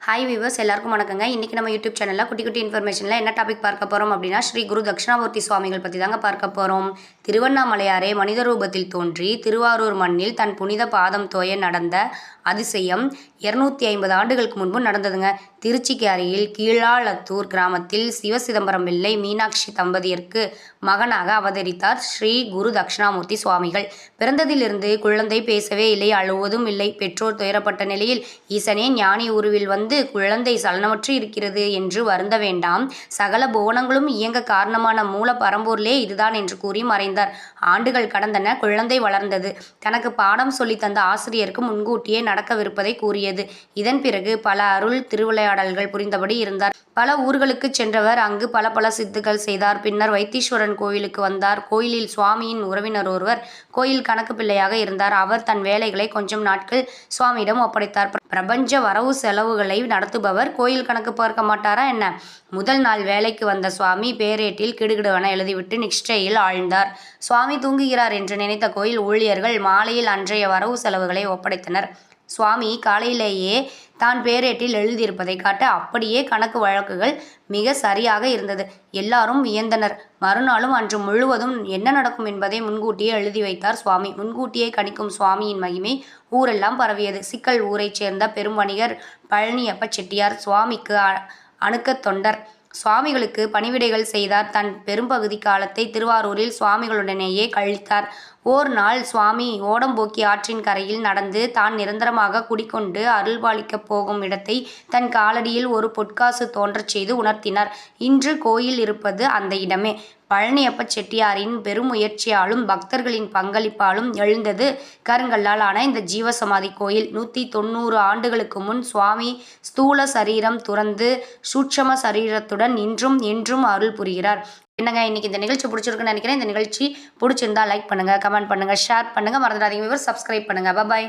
Hi viewers, எல்லாருக்கும் வணக்கங்க. இன்றைக்கி நம்ம யூடியூப் சேனலில் குட்டி குட்டி இன்ஃபர்மேஷனில் என்ன டாபிக் பார்க்க போகிறோம் அப்படின்னா, ஸ்ரீ குரு தட்சிணாமூர்த்தி சுவாமிகள் பற்றி தாங்க பார்க்க போகிறோம். திருவண்ணாமலையாரே மனித ரூபத்தில் தோன்றி திருவாரூர் மண்ணில் தன் புனித பாதம் தோய நடந்த அதிசயம் 250 ஆண்டுகளுக்கு முன்பு நடந்ததுங்க. திருச்சிக்கு அருகில் கீழாளத்தூர் கிராமத்தில் சிவசிதம்பரம் பிள்ளை மீனாட்சி தம்பதியருக்கு மகனாக அவதரித்தார் ஸ்ரீ குரு தட்சிணாமூர்த்தி சுவாமிகள். பிறந்ததிலிருந்து குழந்தை பேசவே இல்லை, அழுவதும் இல்லை. பெற்றோர் துயரப்பட்ட நிலையில், ஈசனே ஞானி உருவில் வந்து குழந்தை சலனமற்று இருக்கிறது என்று வருந்த வேண்டாம், சகல புவனங்களும் இயங்க காரணமான மூல பரம்பொருளே இதுதான் என்று கூறி மறைந்தார். ஆண்டுகள் கடந்தன, குழந்தை வளர்ந்தது. தனக்கு பாடம் சொல்லி தந்த ஆசிரியருக்கு முன்கூட்டியே நடக்கவிருப்பதை கூறியது. இதன் பிறகு பல அருள் திருவிளையாடல்கள் புரிந்தபடி இருந்தார். பல ஊர்களுக்கு சென்றவர். அங்கு பல சித்துக்கள் செய்தார். பின்னர் வைத்தீஸ்வரன் கோயிலுக்கு வந்தார். கோயிலில் சுவாமியின் உறவினர் ஒருவர் கோயில் கணக்கு பிள்ளையாக இருந்தார். அவர் தன் வேலைகளை கொஞ்சம் நாட்கள் சுவாமியிடம் ஒப்படைத்தார். பிரபஞ்ச வரவு செலவுகளை நடத்துபவர் கோயில் கணக்கு பார்க்க மாட்டாரா என்ன? முதல் நாள் வேலைக்கு வந்த சுவாமி பேரேட்டில் கிடுகிடுவென எழுதிவிட்டு நிஷ்டையில் ஆழ்ந்தார். சுவாமி தூங்குகிறார் என்று நினைத்த கோயில் ஊழியர்கள் மாலையில் அன்றைய வரவு செலவுகளை ஒப்படைத்தனர். சுவாமி காலையிலேயே தான் பேரேட்டில் எழுதியிருப்பதை காட்ட அப்படியே கணக்கு வழக்குகள் மிக சரியாக இருந்தது. எல்லாரும் வியந்தனர். மறுநாளும் அன்று முழுவதும் என்ன நடக்கும் என்பதை முன்கூட்டியே எழுதி வைத்தார் சுவாமி. முன்கூட்டியே கணிக்கும் சுவாமியின் மகிமை ஊரெல்லாம் பரவியது. சிக்கல் ஊரைச் சேர்ந்த பெரும் வணிகர் பழனியப்ப செட்டியார் சுவாமிக்கு அணுக்கத் தொண்டர். சுவாமிகளுக்கு பணிவிடைகள் செய்தார். தன் பெரும்பகுதி காலத்தை திருவாரூரில் சுவாமிகளுடனேயே கழித்தார். ஓர் நாள் சுவாமி ஓடம்போக்கி ஆற்றின் கரையில் நடந்து தான் நிரந்தரமாக குடிக்கொண்டு அருள்பாலிக்கப் போகும் இடத்தை தன் காலடியில் ஒரு பொற்காசு தோன்றச் செய்து உணர்த்தினார். இன்று கோயில் இருப்பது அந்த இடமே. பழனியப்ப செட்டியாரின் பெருமுயற்சியாலும் பக்தர்களின் பங்களிப்பாலும் எழுந்தது கருங்கல்லால் ஆன இந்த ஜீவசமாதி கோயில். 190 ஆண்டுகளுக்கு முன் சுவாமி ஸ்தூல சரீரம் துறந்து சூட்சம சரீரத்துடன் இன்றும் என்றும் அருள் புரிகிறார். என்னங்க, இன்னைக்கு இந்த நிகழ்ச்சி பிடிச்சிருக்குன்னு நினைக்கிறேன். இந்த நிகழ்ச்சி பிடிச்சிருந்தா லைக் பண்ணுங்க, கமெண்ட் பண்ணுங்க, ஷேர் பண்ணுங்க, மறந்துடாதீங்க. சப்ஸ்கிரைப் பண்ணுங்க. பாய்.